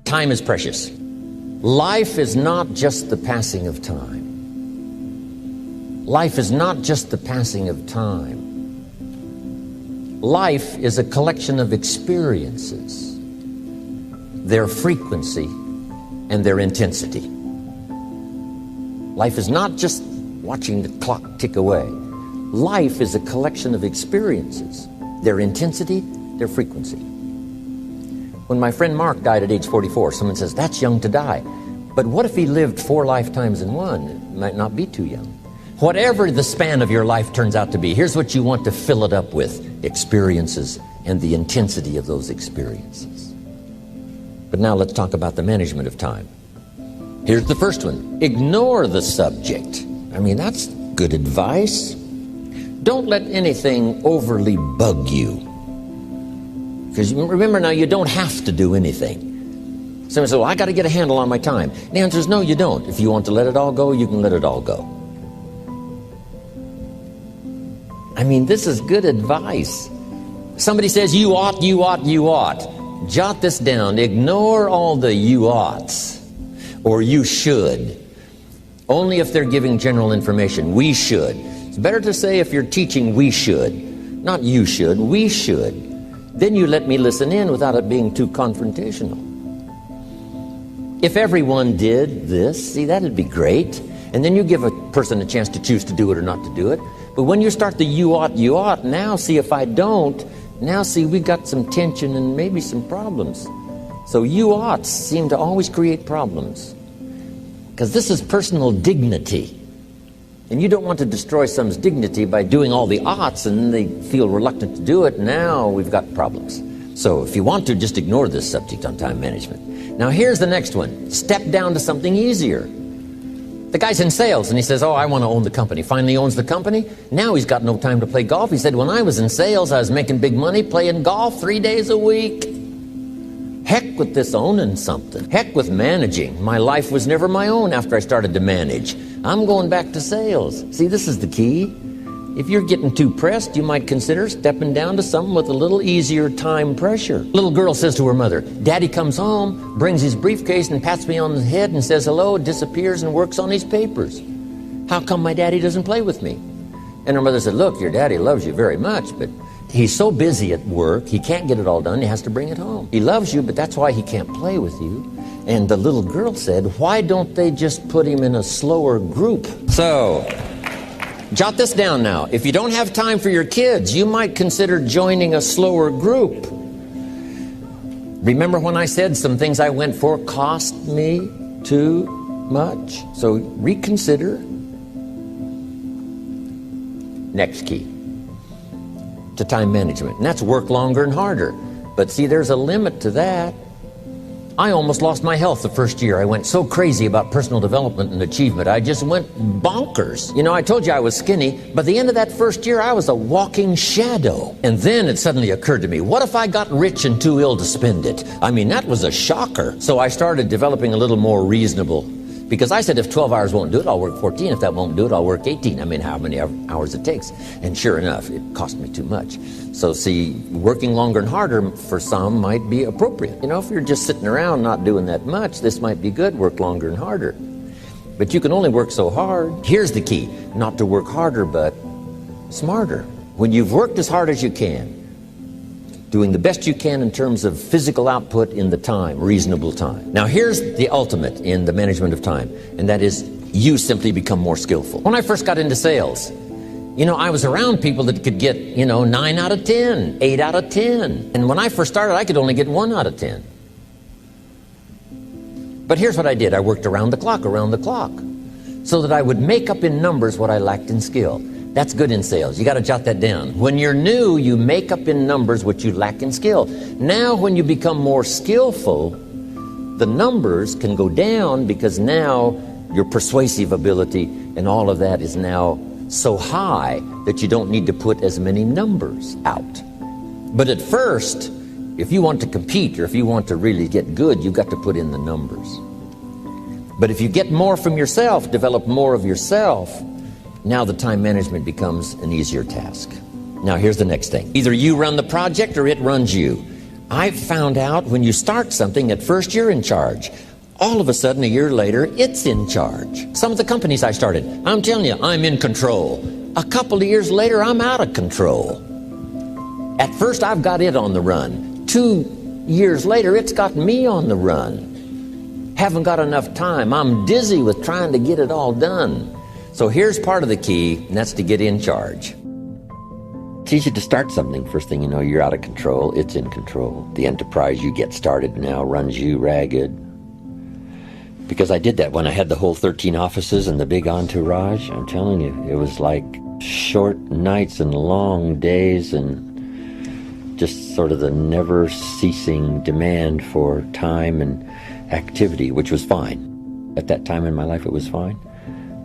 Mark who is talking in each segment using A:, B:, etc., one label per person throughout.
A: Time is precious. Life is not just the passing of time. Life is not just the passing of time. Life is a collection of experiences, their frequency and their intensity. Life is not just watching the clock tick away. Life is a collection of experiences, their intensity, their frequency. When my friend Mark died at age 44, someone says, that's young to die. But what if he lived 4 lifetimes in one? It might not be too young. Whatever the span of your life turns out to be, here's what you want to fill it up with: experiences and the intensity of those experiences. But now let's talk about the management of time. Here's the first one. Ignore the subject. I mean, that's good advice. Don't let anything overly bug you. Because remember now, you don't have to do anything. Someone says, well, I got to get a handle on my time. The answer is no, you don't. If you want to let it all go, you can let it all go. I mean, this is good advice. Somebody says, you ought, you ought, you ought. Jot this down. Ignore all the you oughts or you should. Only if they're giving general information. We should. It's better to say, if you're teaching, we should. Not you should, we should. Then you let me listen in without it being too confrontational. If everyone did this, see, that'd be great. And then you give a person a chance to choose to do it or not to do it. But when you start the you ought, now see, if I don't, now see, we got some tension and maybe some problems. So you oughts seem to always create problems. Because this is personal dignity. And you don't want to destroy someone's dignity by doing all the oughts and then they feel reluctant to do it. Now we've got problems. So if you want to, just ignore this subject on time management. Now here's the next one. Step down to something easier. The guy's in sales and he says, oh, I want to own the company. Finally owns the company. Now he's got no time to play golf. He said, when I was in sales, I was making big money playing golf 3 days a week. Heck with this owning something. Heck with managing. My life was never my own after I started to manage. I'm going back to sales. See, this is the key. If you're getting too pressed, you might consider stepping down to something with a little easier time pressure. Little girl says to her mother, Daddy comes home, brings his briefcase and pats me on the head and says hello, disappears and works on his papers. How come my daddy doesn't play with me? And her mother said, look, your daddy loves you very much, but he's so busy at work, he can't get it all done, he has to bring it home. He loves you, but that's why he can't play with you. And the little girl said, why don't they just put him in a slower group? So, jot this down now. If you don't have time for your kids, you might consider joining a slower group. Remember when I said some things I went for cost me too much? So reconsider. Next key to time management, and that's work longer and harder. But see, there's a limit to that. I almost lost my health the first year. I went so crazy about personal development and achievement. I just went bonkers. You know, I told you I was skinny, but at the end of that first year, I was a walking shadow. And then it suddenly occurred to me, what if I got rich and too ill to spend it? I mean, that was a shocker. So I started developing a little more reasonable, because I said, if 12 hours won't do it, I'll work 14. If that won't do it, I'll work 18. I mean, how many hours it takes. And sure enough, it cost me too much. So see, working longer and harder for some might be appropriate. You know, if you're just sitting around not doing that much, this might be good, work longer and harder. But you can only work so hard. Here's the key, not to work harder, but smarter. When you've worked as hard as you can, doing the best you can in terms of physical output in the time, reasonable time. Now here's the ultimate in the management of time, and that is you simply become more skillful. When I first got into sales, you know, I was around people that could get, 9 out of 10, 8 out of 10. And when I first started, I could only get 1 out of 10. But here's what I did. I worked around the clock, so that I would make up in numbers what I lacked in skill. That's good in sales. You got to jot that down. When you're new, you make up in numbers what you lack in skill. Now, when you become more skillful, the numbers can go down because now your persuasive ability and all of that is now so high that you don't need to put as many numbers out. But at first, if you want to compete or if you want to really get good, you've got to put in the numbers. But if you get more from yourself, develop more of yourself, now the time management becomes an easier task. Now here's the next thing. Either you run the project or it runs you. I found out when you start something, at first you're in charge. All of a sudden, a year later, it's in charge. Some of the companies I started, I'm telling you, I'm in control. A couple of years later, I'm out of control. At first, I've got it on the run. 2 years later, it's got me on the run. Haven't got enough time. I'm dizzy with trying to get it all done. So here's part of the key, and that's to get in charge. It's easy to start something. First thing you know, you're out of control. It's in control. The enterprise you get started now runs you ragged. Because I did that when I had the whole 13 offices and the big entourage. I'm telling you, it was like short nights and long days and just sort of the never-ceasing demand for time and activity, which was fine. At that time in my life, it was fine.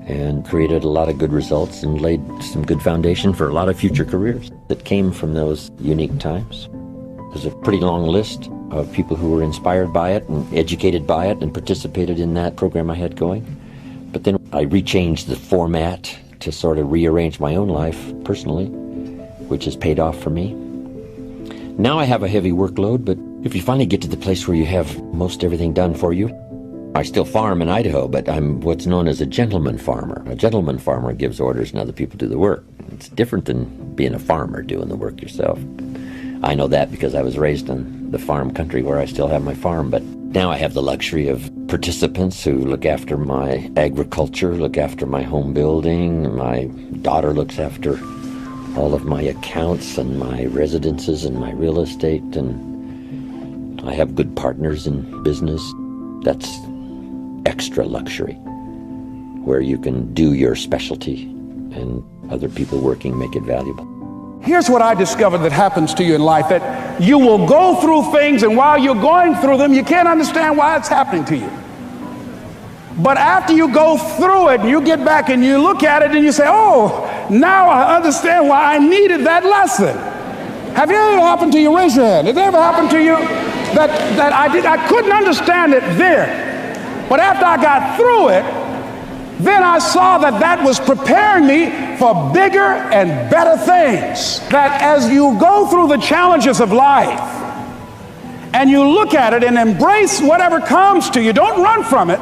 A: And created a lot of good results and laid some good foundation for a lot of future careers that came from those unique times. There's a pretty long list of people who were inspired by it and educated by it and participated in that program I had going. But then I rechanged the format to sort of rearrange my own life personally, which has paid off for me. Now I have a heavy workload, but if you finally get to the place where you have most everything done for you, I still farm in Idaho, but I'm what's known as a gentleman farmer. A gentleman farmer gives orders and other people do the work. It's different than being a farmer doing the work yourself. I know that because I was raised in the farm country where I still have my farm, but now I have the luxury of participants who look after my agriculture, look after my home building. My daughter looks after all of my accounts and my residences and my real estate, and I have good partners in business. That's extra luxury, where you can do your specialty and other people working make it valuable.
B: Here's what I discovered that happens to you in life, that you will go through things, and while you're going through them, you can't understand why it's happening to you. But after you go through it and you get back and you look at it and you say, oh, now I understand why I needed that lesson. Have you ever happened to you? Raise your hand. Has it ever happened to you that I couldn't understand it then? But after I got through it, then I saw that that was preparing me for bigger and better things. That as you go through the challenges of life and you look at it and embrace whatever comes to you, don't run from it.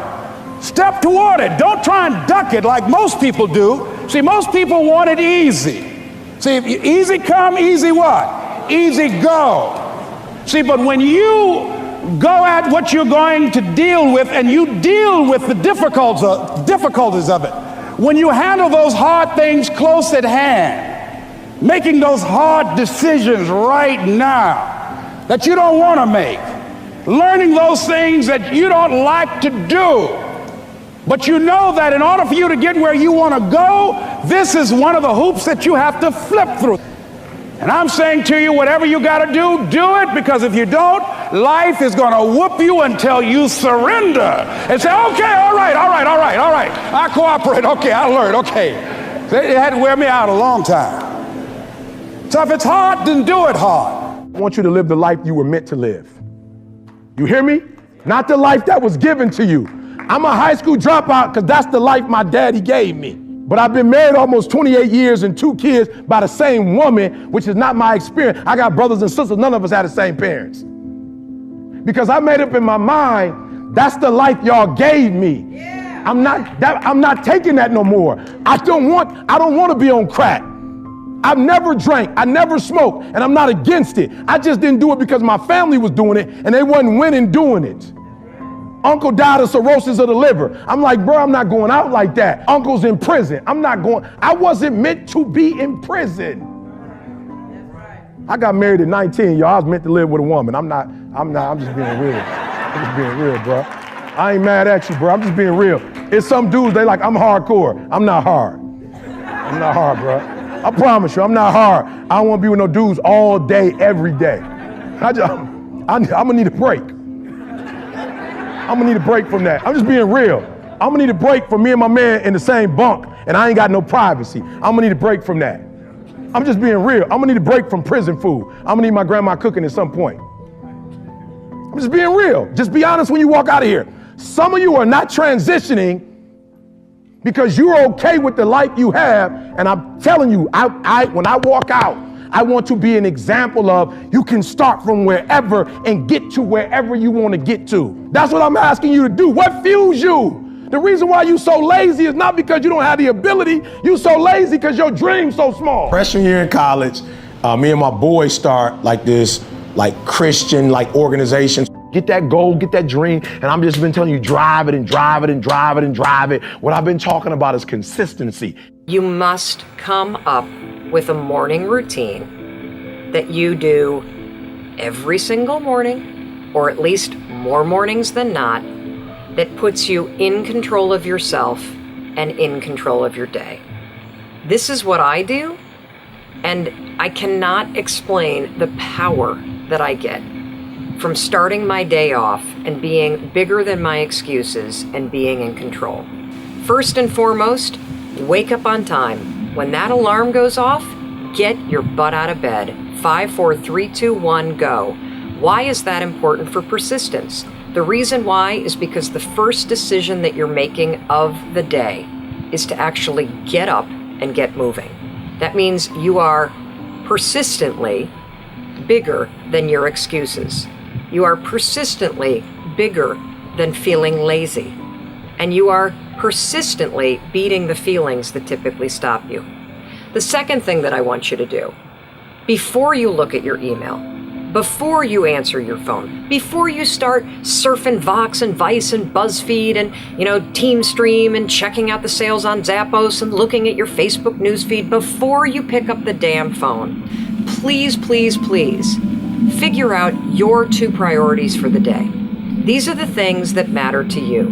B: Step toward it. Don't try and duck it like most people do. See, most people want it easy. See, easy come, easy what? Easy go. See, but when you go at what you're going to deal with and you deal with the difficulties of it, when you handle those hard things close at hand, making those hard decisions right now that you don't want to make, learning those things that you don't like to do, but you know that in order for you to get where you want to go, this is one of the hoops that you have to flip through. And I'm saying to you, whatever you got to do, do it, because if you don't, life is going to whoop you until you surrender and say, okay, all right, I cooperate, okay, I learned, okay. It had to wear me out a long time. So if it's hard, then do it hard.
C: I want you to live the life you were meant to live. You hear me? Not the life that was given to you. I'm a high school dropout because that's the life my daddy gave me. But I've been married almost 28 years and 2 kids by the same woman, which is not my experience. I got brothers and sisters. None of us had the same parents. Because I made up in my mind, that's the life y'all gave me. Yeah. I'm not taking that no more. I don't want to be on crack. I've never drank, I never smoked, and I'm not against it. I just didn't do it because my family was doing it and they wasn't winning doing it. Uncle died of cirrhosis of the liver. I'm like, bro, I'm not going out like that. Uncle's in prison. I wasn't meant to be in prison. I got married at 19, y'all. I was meant to live with a woman. I'm just being real. I'm just being real, bro. I ain't mad at you, bro. I'm just being real. It's some dudes, they like, I'm hardcore. I'm not hard. I'm not hard, bro. I promise you, I'm not hard. I don't want to be with no dudes all day, every day. I'm gonna need a break. I'm gonna need a break from that. I'm just being real. I'm gonna need a break from me and my man in the same bunk, and I ain't got no privacy. I'm gonna need a break from that. I'm just being real. I'm gonna need a break from prison food. I'm gonna need my grandma cooking at some point. I'm just being real. Just be honest when you walk out of here. Some of you are not transitioning because you're okay with the life you have, and I'm telling you, when I walk out, I want to be an example of you can start from wherever and get to wherever you want to get to. That's what I'm asking you to do. What fuels you? The reason why you so lazy is not because you don't have the ability. You so lazy because your dream's so small.
D: Freshman year in college, me and my boys start like this, like Christian, like organizations.
C: Get that goal, get that dream, and I'm just been telling you, drive it and drive it and drive it and drive it. What I've been talking about is consistency.
E: You must come up with a morning routine that you do every single morning, or at least more mornings than not, that puts you in control of yourself and in control of your day. This is what I do, and I cannot explain the power that I get from starting my day off and being bigger than my excuses and being in control. First and foremost, wake up on time. When that alarm goes off, get your butt out of bed. 5, 4, 3, 2, 1, go. Why is that important for persistence? The reason why is because the first decision that you're making of the day is to actually get up and get moving. That means you are persistently bigger than your excuses. You are persistently bigger than feeling lazy. And you are persistently beating the feelings that typically stop you. The second thing that I want you to do, before you look at your email, before you answer your phone, before you start surfing Vox and Vice and BuzzFeed and, TeamStream and checking out the sales on Zappos and looking at your Facebook newsfeed, before you pick up the damn phone, please, please, please figure out your 2 priorities for the day. These are the things that matter to you,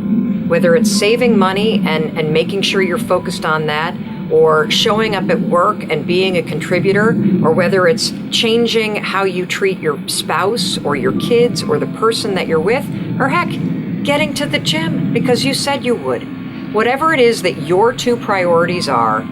E: whether it's saving money and making sure you're focused on that, or showing up at work and being a contributor, or whether it's changing how you treat your spouse or your kids or the person that you're with, or heck, getting to the gym because you said you would. Whatever it is that your 2 priorities are,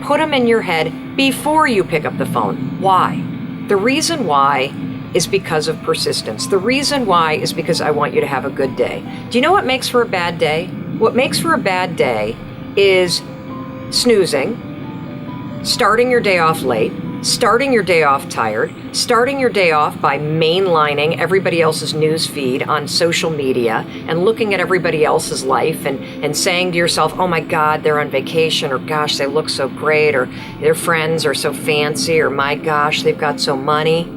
E: put them in your head before you pick up the phone. Why? The reason why is because of persistence. The reason why is because I want you to have a good day. Do you know what makes for a bad day? What makes for a bad day is snoozing, starting your day off late, starting your day off tired, starting your day off by mainlining everybody else's news feed on social media and looking at everybody else's life and saying to yourself, oh my God, they're on vacation, or gosh, they look so great, or their friends are so fancy, or my gosh, they've got so money.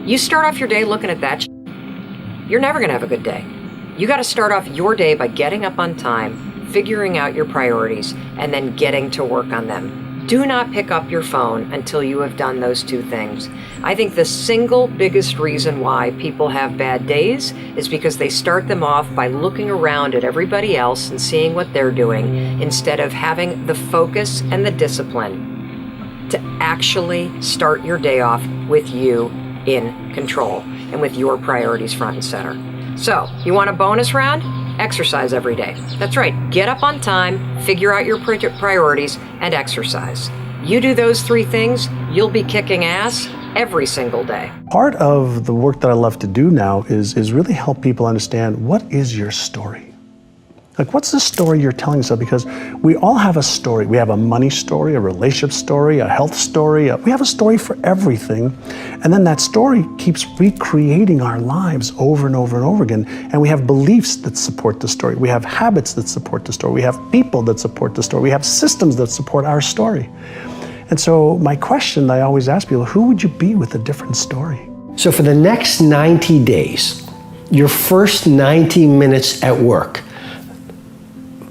E: You start off your day looking at that, you're never gonna have a good day. You gotta start off your day by getting up on time, figuring out your priorities, and then getting to work on them. Do not pick up your phone until you have done those 2 things. I think the single biggest reason why people have bad days is because they start them off by looking around at everybody else and seeing what they're doing, instead of having the focus and the discipline to actually start your day off with you in control and with your priorities front and center. So, you want a bonus round? Exercise every day. That's right. Get up on time, figure out your priorities, and exercise. You do those 3 things, you'll be kicking ass every single day.
F: Part of the work that I love to do now is really help people understand, what is your story? Like, what's the story you're telling yourself? Because we all have a story. We have a money story, a relationship story, a health story. We have a story for everything. And then that story keeps recreating our lives over and over and over again. And we have beliefs that support the story. We have habits that support the story. We have people that support the story. We have systems that support our story. And so my question I always ask people, who would you be with a different story?
G: So for the next 90 days, your first 90 minutes at work,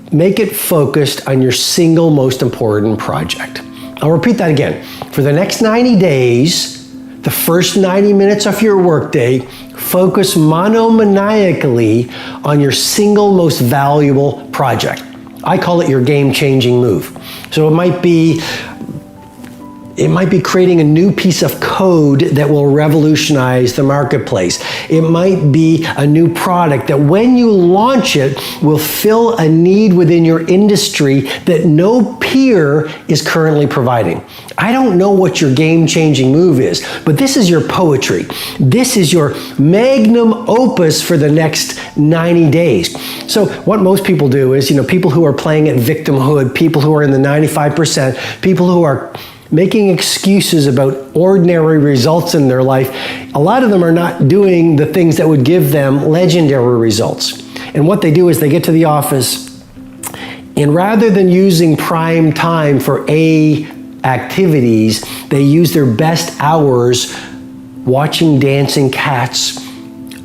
G: make it focused on your single most important project. I'll repeat that again. For the next 90 days, the first 90 minutes of your workday, focus monomaniacally on your single most valuable project. I call it your game-changing move. So it might be creating a new piece of code that will revolutionize the marketplace. It might be a new product that when you launch it will fill a need within your industry that no peer is currently providing. I don't know what your game-changing move is, but this is your poetry. This is your magnum opus for the next 90 days. So what most people do is, people who are playing at victimhood, people who are in the 95%, people who are making excuses about ordinary results in their life. A lot of them are not doing the things that would give them legendary results. And what they do is they get to the office, and rather than using prime time for activities, they use their best hours watching dancing cats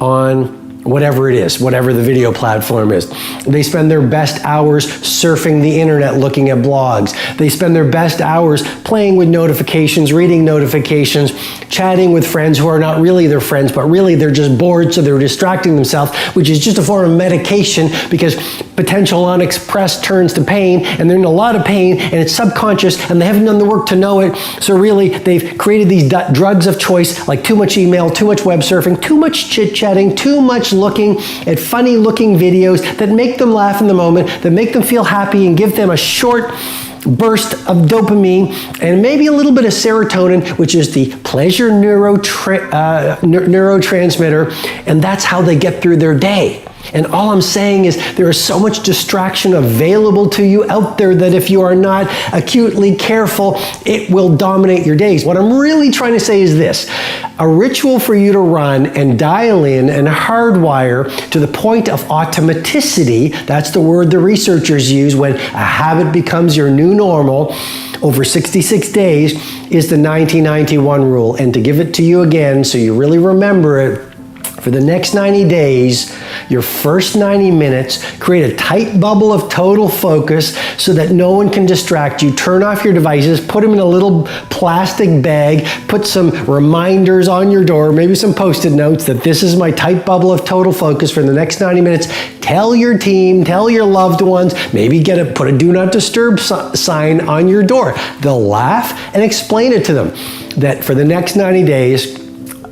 G: on whatever it is, whatever the video platform is. They spend their best hours surfing the internet, looking at blogs. They spend their best hours playing with notifications, reading notifications, chatting with friends who are not really their friends, but really they're just bored, so they're distracting themselves, which is just a form of medication, because potential unexpressed turns to pain, and they're in a lot of pain, and it's subconscious, and they haven't done the work to know it. So really, they've created these drugs of choice, like too much email, too much web surfing, too much chit-chatting, too much looking at funny looking videos that make them laugh in the moment, that make them feel happy and give them a short burst of dopamine and maybe a little bit of serotonin, which is the pleasure neurotransmitter, and that's how they get through their day. And all I'm saying is there is so much distraction available to you out there that if you are not acutely careful, it will dominate your days. What I'm really trying to say is this: a ritual for you to run and dial in and hardwire to the point of automaticity, that's the word the researchers use when a habit becomes your new normal, over 66 days, is the 90-91 rule. And to give it to you again so you really remember it, for the next 90 days, your first 90 minutes, create a tight bubble of total focus so that no one can distract you. Turn off your devices, put them in a little plastic bag, put some reminders on your door, maybe some Post-it notes that this is my tight bubble of total focus for the next 90 minutes. Tell your team, tell your loved ones, maybe put a do not disturb sign on your door. They'll laugh, and explain it to them that for the next 90 days,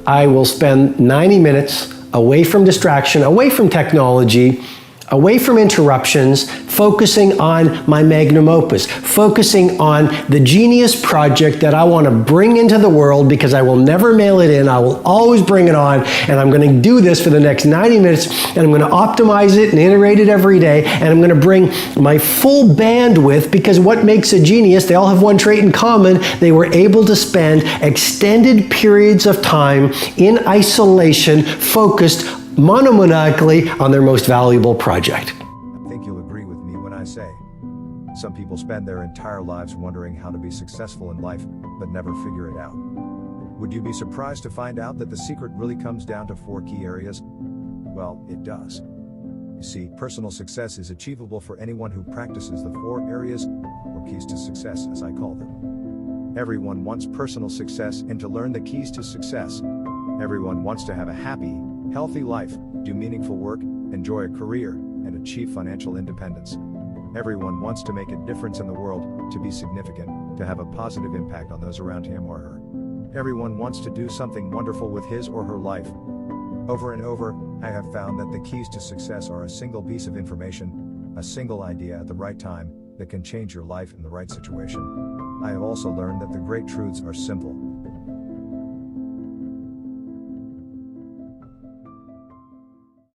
G: I will spend 90 minutes away from distraction, away from technology, away from interruptions, focusing on my magnum opus, focusing on the genius project that I want to bring into the world, because I will never mail it in. I will always bring it on, and I'm going to do this for the next 90 minutes, and I'm going to optimize it and iterate it every day, and I'm going to bring my full bandwidth, because what makes a genius, they all have one trait in common: they were able to spend extended periods of time in isolation, focused monomaniacally on their most valuable project.
H: I think you'll agree with me when I say, some people spend their entire lives wondering how to be successful in life, but never figure it out. Would you be surprised to find out that the secret really comes down to 4 key areas? Well, it does. You see, personal success is achievable for anyone who practices the 4 areas, or keys to success as I call them. Everyone wants personal success and to learn the keys to success. Everyone wants to have a happy, healthy life, do meaningful work, enjoy a career, and achieve financial independence. Everyone wants to make a difference in the world, to be significant, to have a positive impact on those around him or her. Everyone wants to do something wonderful with his or her life. Over and over, I have found that the keys to success are a single piece of information, a single idea at the right time, that can change your life in the right situation. I have also learned that the great truths are simple,